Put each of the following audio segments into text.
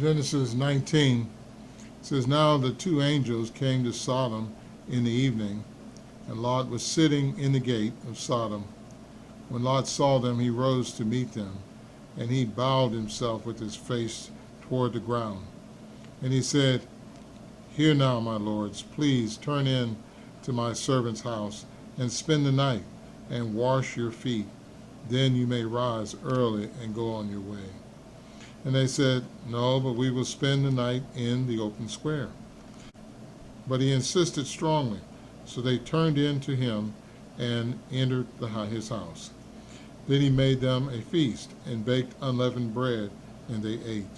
Genesis 19 says, "Now the two angels came to Sodom in the evening, and Lot was sitting in the gate of Sodom. When Lot saw them, he rose to meet them, and he bowed himself with his face toward the ground. And he said, 'Hear now, my lords, please turn in to my servant's house and spend the night and wash your feet. Then you may rise early and go on your way.' And they said, 'No, but we will spend the night in the open square.' But he insisted strongly. So they turned in to him and entered his house. Then he made them a feast and baked unleavened bread, and they ate.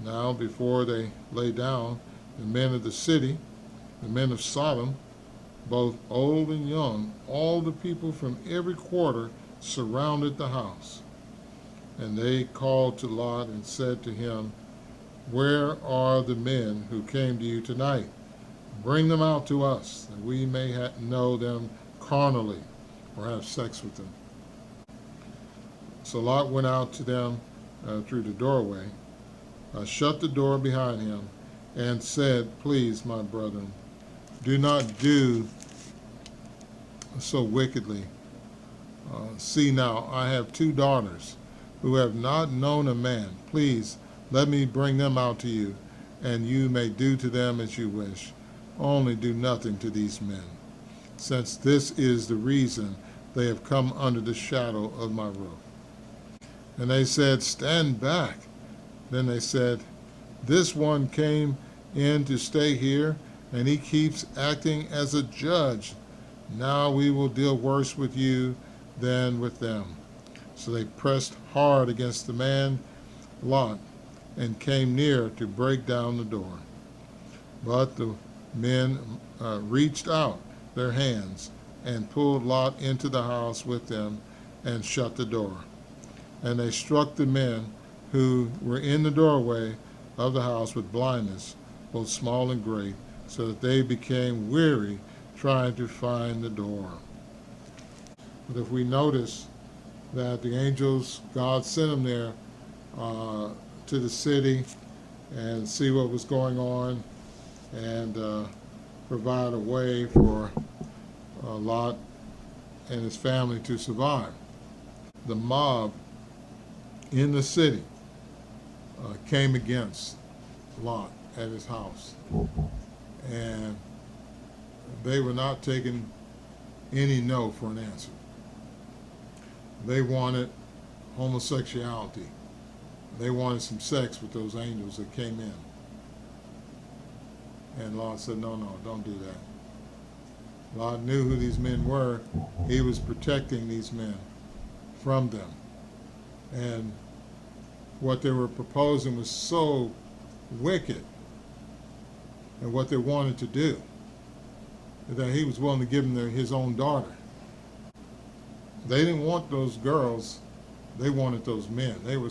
Now before they lay down, the men of the city, the men of Sodom, both old and young, all the people from every quarter, surrounded the house. And they called to Lot and said to him, 'Where are the men who came to you tonight? Bring them out to us, that we may know them carnally, or have sex with them.' So Lot went out to them through the doorway, shut the door behind him, and said, 'Please, my brethren, do not do so wickedly. See now, I have two daughters who have not known a man. Please let me bring them out to you, and you may do to them as you wish. Only do nothing to these men, since this is the reason they have come under the shadow of my roof.' And they said, 'Stand back.' Then they said, 'This one came in to stay here, and he keeps acting as a judge. Now we will deal worse with you than with them.' So they pressed hard against the man Lot, and came near to break down the door. But the men reached out their hands and pulled Lot into the house with them and shut the door. And they struck the men who were in the doorway of the house with blindness, both small and great, so that they became weary trying to find the door." But if we notice that the angels, God sent them there to the city and see what was going on, and provide a way for Lot and his family to survive. The mob in the city came against Lot at his house, and they were not taking any no for an answer. They wanted homosexuality. They wanted some sex with those angels that came in. And Lot said, no, don't do that. Lot knew who these men were. He was protecting these men from them. And what they were proposing was so wicked, and what they wanted to do, that he was willing to give them his own daughter. They didn't want those girls. They wanted those men. They were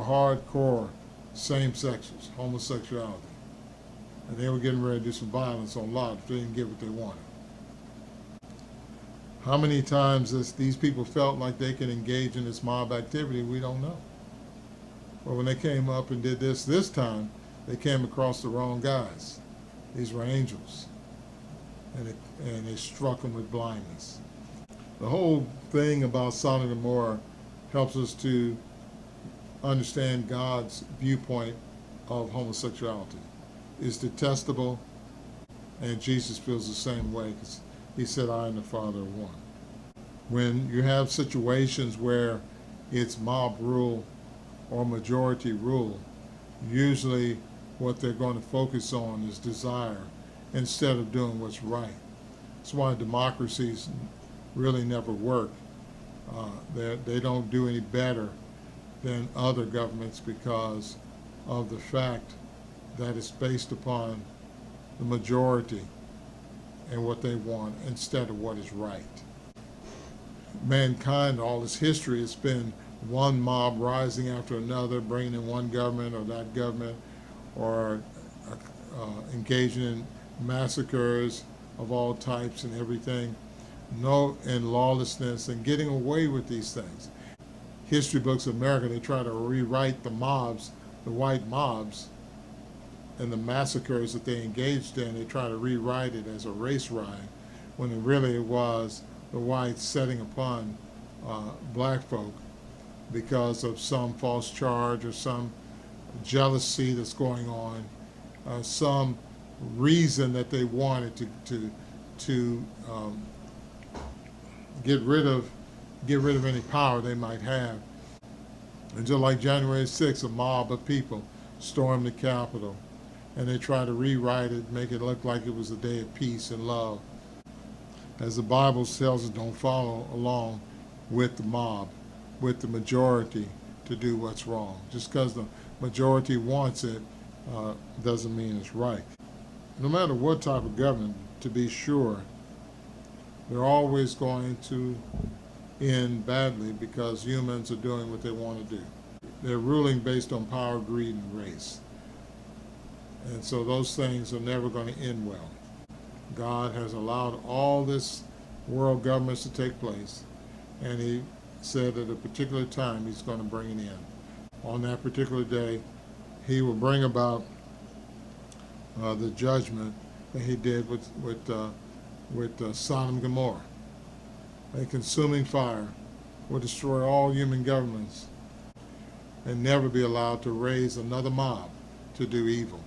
hardcore same-sexers, homosexuality. And they were getting ready to do some violence on Lot if they didn't get what they wanted. How many times these people felt like they could engage in this mob activity, we don't know. But when they came up and did this time, they came across the wrong guys. These were angels. And they struck them with blindness. The whole thing about Sodom and Gomorrah helps us to understand God's viewpoint of homosexuality. It's detestable, and Jesus feels the same way, because he said, "I and the Father are one." When you have situations where it's mob rule or majority rule, usually what they're going to focus on is desire instead of doing what's right. That's why democracies really never work. They don't do any better than other governments because of the fact that it's based upon the majority and what they want instead of what is right. Mankind, all its history, it's been one mob rising after another, bringing in one government or that government, or engaging in massacres of all types and everything, and lawlessness, and getting away with these things. History books of America, they try to rewrite the mobs the white mobs and the massacres that they engaged in, they try to rewrite it as a race riot, when it really was the whites setting upon black folk because of some false charge or some jealousy that's going on, some reason that they wanted to get rid of any power they might have. Until like January 6th, a mob of people stormed the Capitol, and they tried to rewrite it, make it look like it was a day of peace and love. As the Bible tells us, don't follow along with the mob, with the majority to do what's wrong. Just because the majority wants it doesn't mean it's right. No matter what type of government, to be sure, they're always going to end badly because humans are doing what they want to do. They're ruling based on power, greed, and race. And so those things are never going to end well. God has allowed all this world governments to take place, and he said at a particular time he's going to bring it in. On that particular day, he will bring about the judgment that he did with Sodom and Gomorrah. A consuming fire will destroy all human governments and never be allowed to raise another mob to do evil.